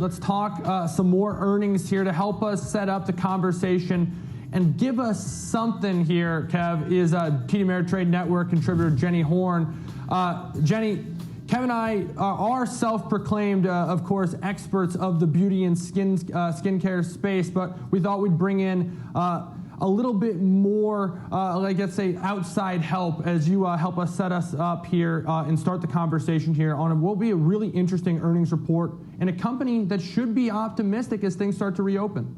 Let's talk some more earnings here to help us set up the conversation and give us something here, Kev, is TD Ameritrade Network contributor Jenny Horn. Jenny, Kev and I are self-proclaimed, of course, experts of the beauty and skincare space, but we thought we'd bring in a little bit more, let's say, outside help as you help us set us up here and start the conversation here on what will be a really interesting earnings report and a company that should be optimistic as things start to reopen.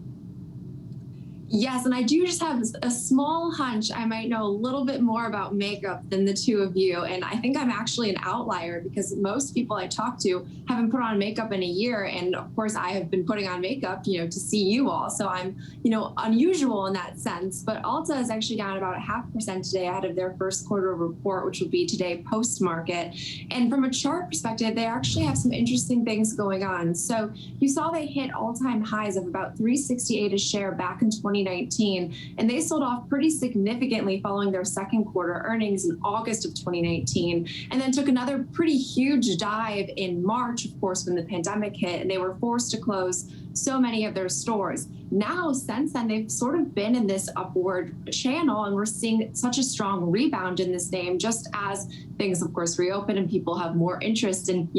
Yes, and I do just have a small hunch I might know a little bit more about makeup than the two of you. And I think I'm actually an outlier because most people I talk to haven't put on makeup in a year. And of course, I have been putting on makeup, to see you all. So I'm, unusual in that sense. But Ulta is actually down about 0.5% today ahead of their first quarter report, which will be today post-market. And from a chart perspective, they actually have some interesting things going on. So you saw they hit all-time highs of about $368 a share back in 2019, and they sold off pretty significantly following their second quarter earnings in August of 2019, and then took another pretty huge dive in March, of course, when the pandemic hit, and they were forced to close so many of their stores. Now, since then, they've sort of been in this upward channel, and we're seeing such a strong rebound in this name just as things, of course, reopen and people have more interest in,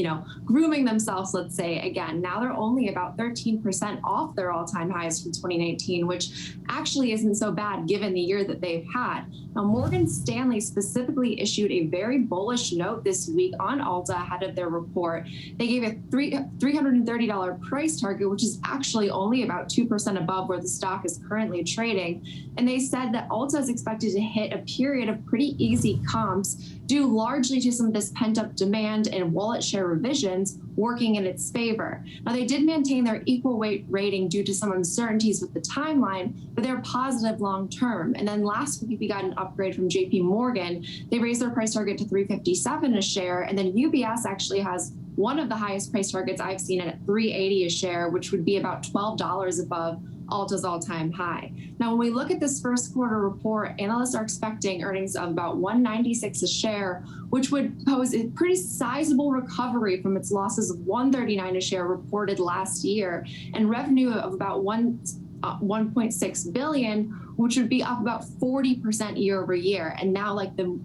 grooming themselves, let's say, again. Now they're only about 13% off their all-time highs from 2019, which actually isn't so bad given the year that they've had. Now, Morgan Stanley specifically issued a very bullish note this week on Ulta ahead of their report. They gave a $330 price target, which is actually only about 2% above where the stock is currently trading. And they said that Ulta is expected to hit a period of pretty easy comps due largely to some of this pent-up demand and wallet share revisions working in its favor. Now, they did maintain their equal weight rating due to some uncertainties with the timeline, but they're positive long term. And then last week, we got an upgrade from JP Morgan. They raised their price target to $357 a share, and then UBS actually has one of the highest price targets I've seen at $380 a share, which would be about $12 above Ulta's all-time high. Now, when we look at this first quarter report, analysts are expecting earnings of about $196 a share, which would pose a pretty sizable recovery from its losses of $139 a share reported last year, and revenue of about $1.6 billion, which would be up about 40% year over year. And now, like the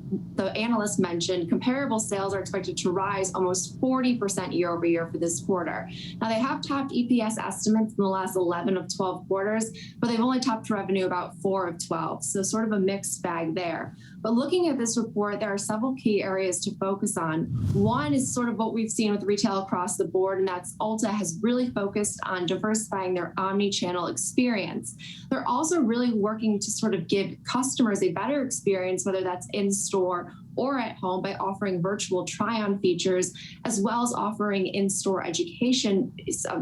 analyst mentioned, comparable sales are expected to rise almost 40% year over year for this quarter. Now, they have topped EPS estimates in the last 11 of 12 quarters, but they've only topped revenue about 4 of 12. So sort of a mixed bag there. But looking at this report, there are several key areas to focus on. One is sort of what we've seen with retail across the board, and that's Ulta has really focused on diversifying their omni-channel experience. They're also really working to sort of give customers a better experience, whether that's in store or at home, by offering virtual try-on features, as well as offering in-store education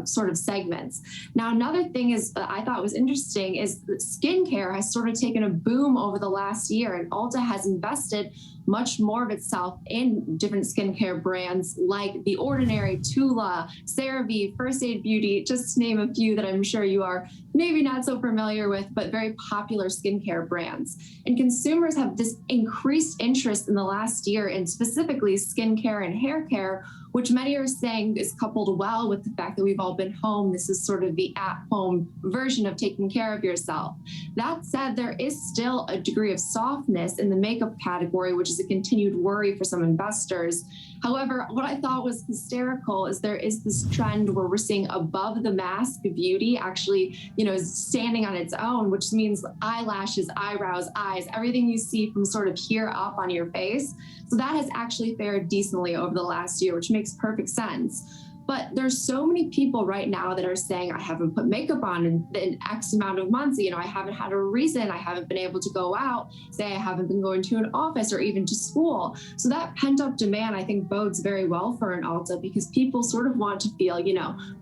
sort of segments. Now, another thing is I thought was interesting is that skincare has sort of taken a boom over the last year, and Ulta has invested much more of itself in different skincare brands like The Ordinary, Tula, CeraVe, First Aid Beauty, just to name a few that I'm sure you are maybe not so familiar with, but very popular skincare brands. And consumers have this increased interest in the last year in specifically skincare and hair care, which many are saying is coupled well with the fact that we've all been home. This is sort of the at-home version of taking care of yourself. That said, there is still a degree of softness in the makeup category, which is a continued worry for some investors. However, what I thought was hysterical is there is this trend where we're seeing above the mask beauty actually, is standing on its own, which means eyelashes, eyebrows, eyes, everything you see from sort of here up on your face. So that has actually fared decently over the last year, which makes perfect sense. But there's so many people right now that are saying, I haven't put makeup on in X amount of months. I haven't had a reason. I haven't been able to go out. Say I haven't been going to an office or even to school. So that pent up demand, I think, bodes very well for an Ulta because people sort of want to feel,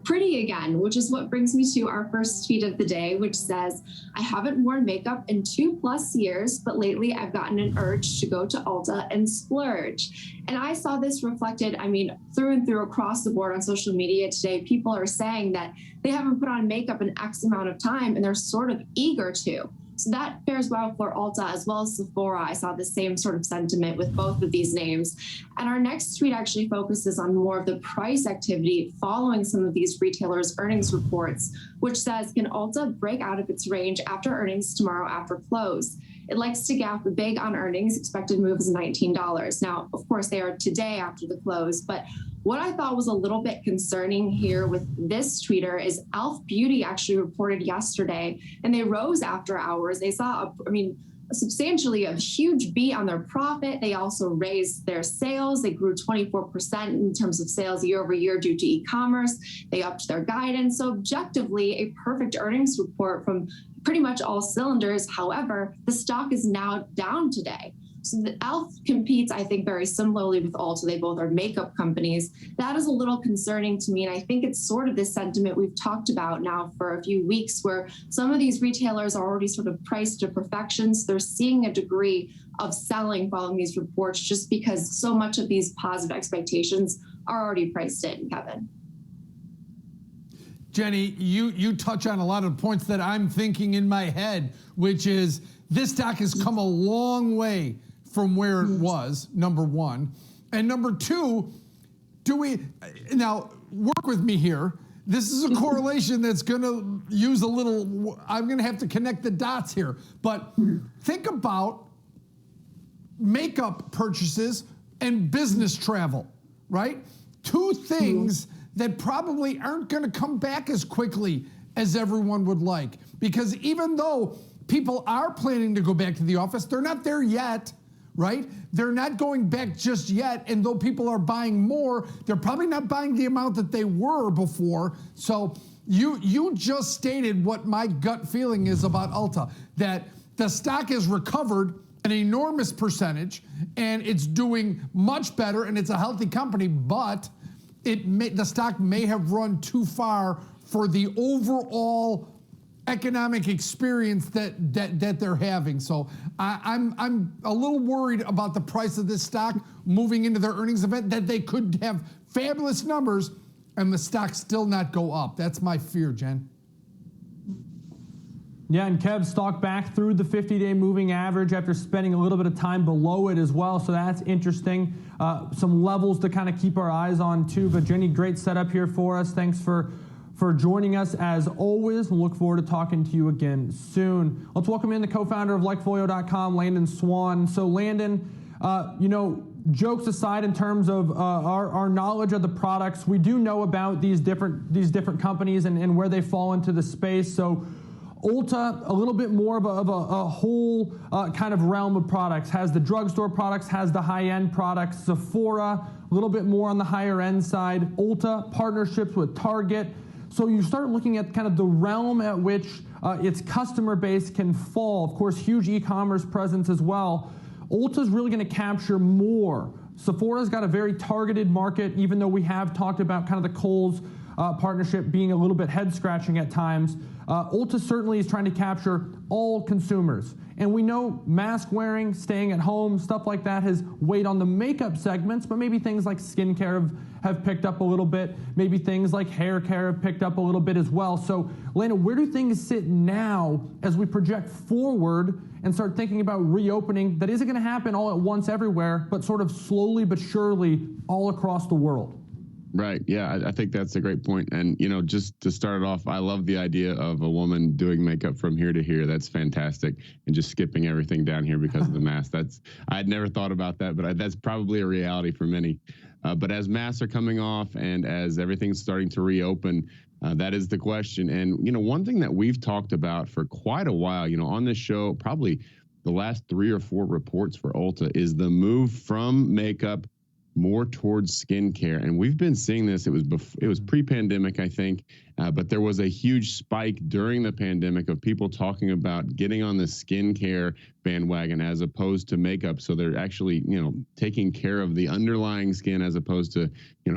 pretty again, which is what brings me to our first tweet of the day, which says, I haven't worn makeup in 2+ years, but lately I've gotten an urge to go to Ulta and splurge. And I saw this reflected, through and through across the board on social media today. People are saying that they haven't put on makeup in X amount of time and they're sort of eager to. So that fares well for Ulta as well as Sephora. I saw the same sort of sentiment with both of these names. And our next tweet actually focuses on more of the price activity following some of these retailers' earnings reports, which says, can Ulta break out of its range after earnings tomorrow after close? It likes to gap big on earnings. Expected move is $19. Now, of course, they are today after the close, but what I thought was a little bit concerning here with this tweeter is Elf Beauty actually reported yesterday, and they rose after hours. They saw, substantially a huge beat on their profit. They also raised their sales. They grew 24% in terms of sales year over year due to e-commerce. They upped their guidance. So objectively, a perfect earnings report from pretty much all cylinders. However, the stock is now down today. So the Elf competes, I think, very similarly with Ulta. They both are makeup companies. That is a little concerning to me. And I think it's sort of this sentiment we've talked about now for a few weeks, where some of these retailers are already sort of priced to perfection. So they're seeing a degree of selling following these reports just because so much of these positive expectations are already priced in, Kevin. Jenny, you touch on a lot of points that I'm thinking in my head, which is this stock has come a long way from where it was, number one. And number two, now work with me here. This is a correlation that's gonna use a little, I'm gonna have to connect the dots here. But think about makeup purchases and business travel, right? Two things that probably aren't gonna come back as quickly as everyone would like. Because even though people are planning to go back to the office, they're not there yet, right? They're not going back just yet, and though people are buying more, they're probably not buying the amount that they were before. So you just stated what my gut feeling is about Ulta, that the stock has recovered an enormous percentage, and it's doing much better, and it's a healthy company, but the stock may have run too far for the overall economic experience that they're having. So I'm a little worried about the price of this stock moving into their earnings event, that they could have fabulous numbers and the stock still not go up. That's my fear, Jen. Yeah, and Kev, stock back through the 50-day moving average after spending a little bit of time below it as well. So that's interesting. Some levels to kind of keep our eyes on too. But Jenny, great setup here for us. Thanks for joining us as always. We'll look forward to talking to you again soon. Let's welcome in the co-founder of LikeFolio.com, Landon Swan. So Landon, jokes aside in terms of our knowledge of the products, we do know about these different companies and where they fall into the space. So Ulta, a little bit more of a whole kind of realm of products, has the drugstore products, has the high-end products. Sephora, a little bit more on the higher end side. Ulta, partnerships with Target. So you start looking at kind of the realm at which its customer base can fall. Of course, huge e-commerce presence as well. Ulta's really going to capture more. Sephora's got a very targeted market, even though we have talked about kind of the Kohl's partnership being a little bit head-scratching at times. Ulta certainly is trying to capture all consumers. And we know mask wearing, staying at home, stuff like that has weighed on the makeup segments, but maybe things like skincare have picked up a little bit. Maybe things like hair care have picked up a little bit as well. So, Lana, where do things sit now as we project forward and start thinking about reopening that isn't going to happen all at once everywhere, but sort of slowly but surely all across the world? Right. Yeah, I think that's a great point. And, just to start it off, I love the idea of a woman doing makeup from here to here. That's fantastic. And just skipping everything down here because of the mask. I'd never thought about that, but that's probably a reality for many. But as masks are coming off and as everything's starting to reopen, that is the question. And, one thing that we've talked about for quite a while, on this show, probably the last 3 or 4 reports for Ulta, is the move from makeup more towards skincare. And we've been seeing this. It was pre-pandemic, I think, but there was a huge spike during the pandemic of people talking about getting on the skincare bandwagon as opposed to makeup. So they're actually, taking care of the underlying skin as opposed to,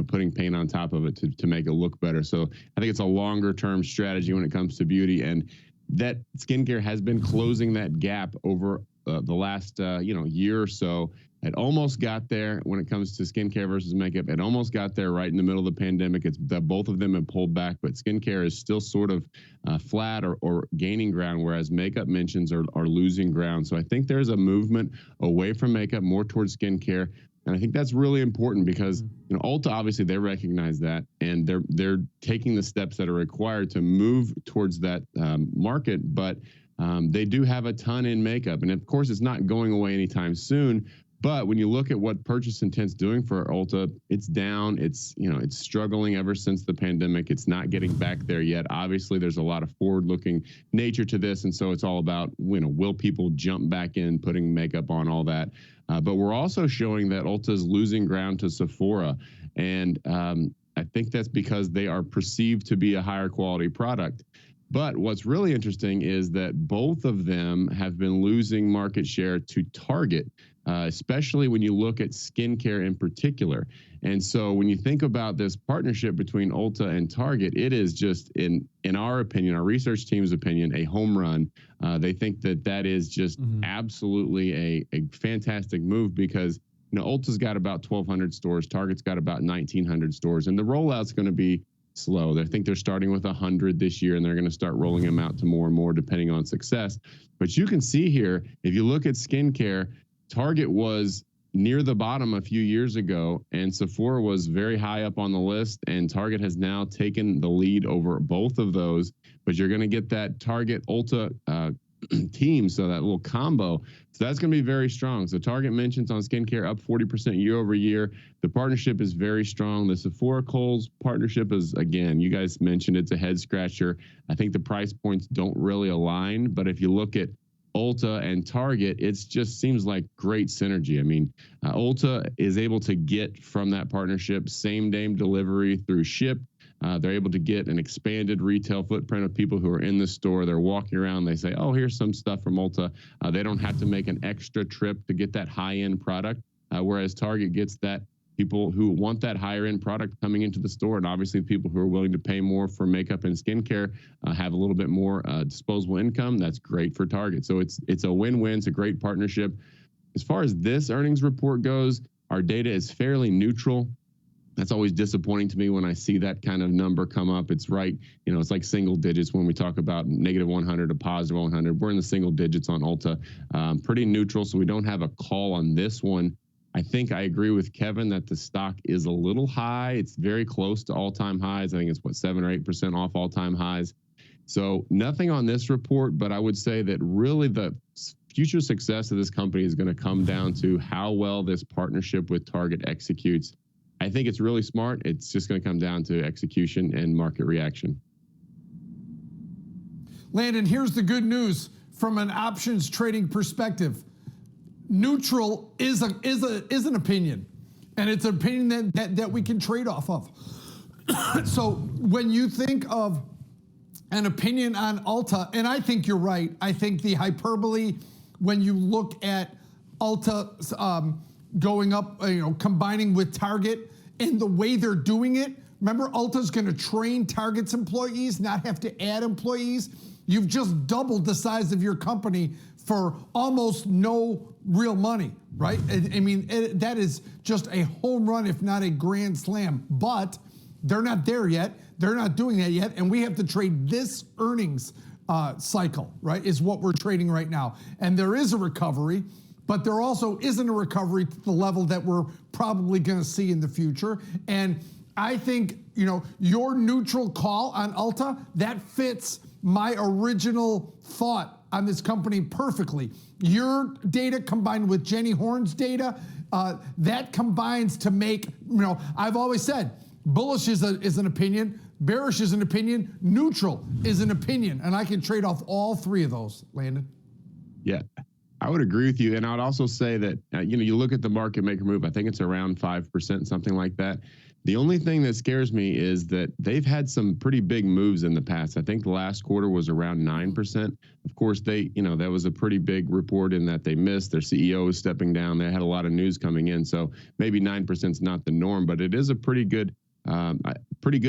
putting paint on top of it to make it look better. So I think it's a longer term strategy when it comes to beauty, and that skincare has been closing that gap over the last year or so. It almost got there when it comes to skincare versus makeup. It almost got there right in the middle of the pandemic. It's that both of them have pulled back, but skincare is still sort of flat or gaining ground, whereas makeup mentions are losing ground. So I think there's a movement away from makeup, more towards skincare. And I think that's really important because Ulta, obviously they recognize that, and they're taking the steps that are required to move towards that market. But they do have a ton in makeup, and of course it's not going away anytime soon. But when you look at what purchase intent's doing for Ulta, it's down. It's it's struggling ever since the pandemic. It's not getting back there yet. Obviously, there's a lot of forward-looking nature to this, and so it's all about will people jump back in, putting makeup on, all that. But we're also showing that Ulta's losing ground to Sephora, and I think that's because they are perceived to be a higher quality product. But what's really interesting is that both of them have been losing market share to Target, especially when you look at skincare in particular. And so when you think about this partnership between Ulta and Target, it is just, in our opinion, our research team's opinion, a home run. They think that is just absolutely a fantastic move because Ulta's got about 1,200 stores, Target's got about 1,900 stores, and the rollout's going to be slow. I think they're starting with 100 this year, and they're going to start rolling them out to more and more depending on success. But you can see here, if you look at skincare, Target was near the bottom a few years ago, and Sephora was very high up on the list, and Target has now taken the lead over both of those. But you're going to get that Target Ulta team, so that little combo. So that's going to be very strong. So Target mentions on skincare up 40% year over year. The partnership is very strong. The Sephora Kohl's partnership is, again, you guys mentioned it's a head scratcher. I think the price points don't really align, but if you look at Ulta and Target, it just seems like great synergy. I mean, Ulta is able to get from that partnership same-day delivery through Ship. They're able to get an expanded retail footprint of people who are in the store. They're walking around. They say, oh, here's some stuff from Ulta. They don't have to make an extra trip to get that high-end product, whereas Target gets that people who want that higher-end product coming into the store. And obviously, people who are willing to pay more for makeup and skincare have a little bit more disposable income. That's great for Target. So it's a win-win. It's a great partnership. As far as this earnings report goes, our data is fairly neutral. That's always disappointing to me when I see that kind of number come up. It's right, it's like single digits when we talk about negative 100 to positive 100. We're in the single digits on Ulta. Pretty neutral, so we don't have a call on this one. I think I agree with Kevin that the stock is a little high. It's very close to all-time highs. I think it's 7 or 8% off all-time highs. So nothing on this report, but I would say that really the future success of this company is going to come down to how well this partnership with Target executes. I think it's really smart. It's just going to come down to execution and market reaction. Landon, here's the good news from an options trading perspective. Neutral is an opinion, and it's an opinion that we can trade off of. So when you think of an opinion on Ulta, and I think you're right. I think the hyperbole when you look at Ulta going up, combining with Target and the way they're doing it. Remember, Ulta's going to train Target's employees, not have to add employees. You've just doubled the size of your company for almost no real money, right? I mean, that is just a home run, if not a grand slam. But they're not there yet. They're not doing that yet. And we have to trade this earnings cycle, right, is what we're trading right now. And there is a recovery, but there also isn't a recovery to the level that we're probably going to see in the future. And I think, your neutral call on Ulta, that fits my original thought on this company perfectly. Your data combined with Jenny Horn's data, that combines to make, I've always said, bullish is an opinion, bearish is an opinion, neutral is an opinion. And I can trade off all three of those, Landon. Yeah. I would agree with you. And I would also say that, you look at the market maker move, I think it's around 5%, something like that. The only thing that scares me is that they've had some pretty big moves in the past. I think the last quarter was around 9%. Of course, that was a pretty big report in that they missed. Their CEO was stepping down. They had a lot of news coming in. So maybe 9% is not the norm, but it is a pretty good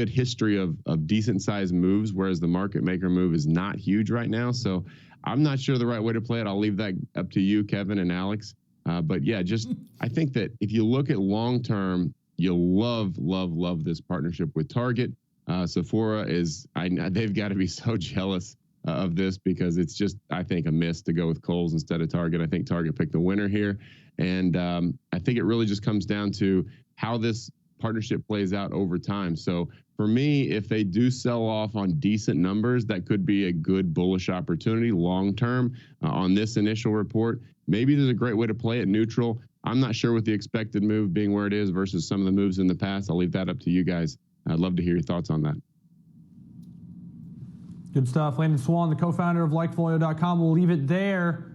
history of decent sized moves, whereas the market maker move is not huge right now. So I'm not sure the right way to play it. I'll leave that up to you, Kevin and Alex. But yeah, just I think that if you look at long term, you'll love this partnership with Target. Sephora they've got to be so jealous of this, because it's just, I think, a miss to go with Kohl's instead of Target. I think Target picked the winner here. And I think it really just comes down to how this partnership plays out over time. So for me, if they do sell off on decent numbers, that could be a good bullish opportunity long term on this initial report. Maybe there's a great way to play it neutral. I'm not sure with the expected move being where it is versus some of the moves in the past. I'll leave that up to you guys. I'd love to hear your thoughts on that. Good stuff. Landon Swan, the co-founder of LikeFolio.com. We'll leave it there.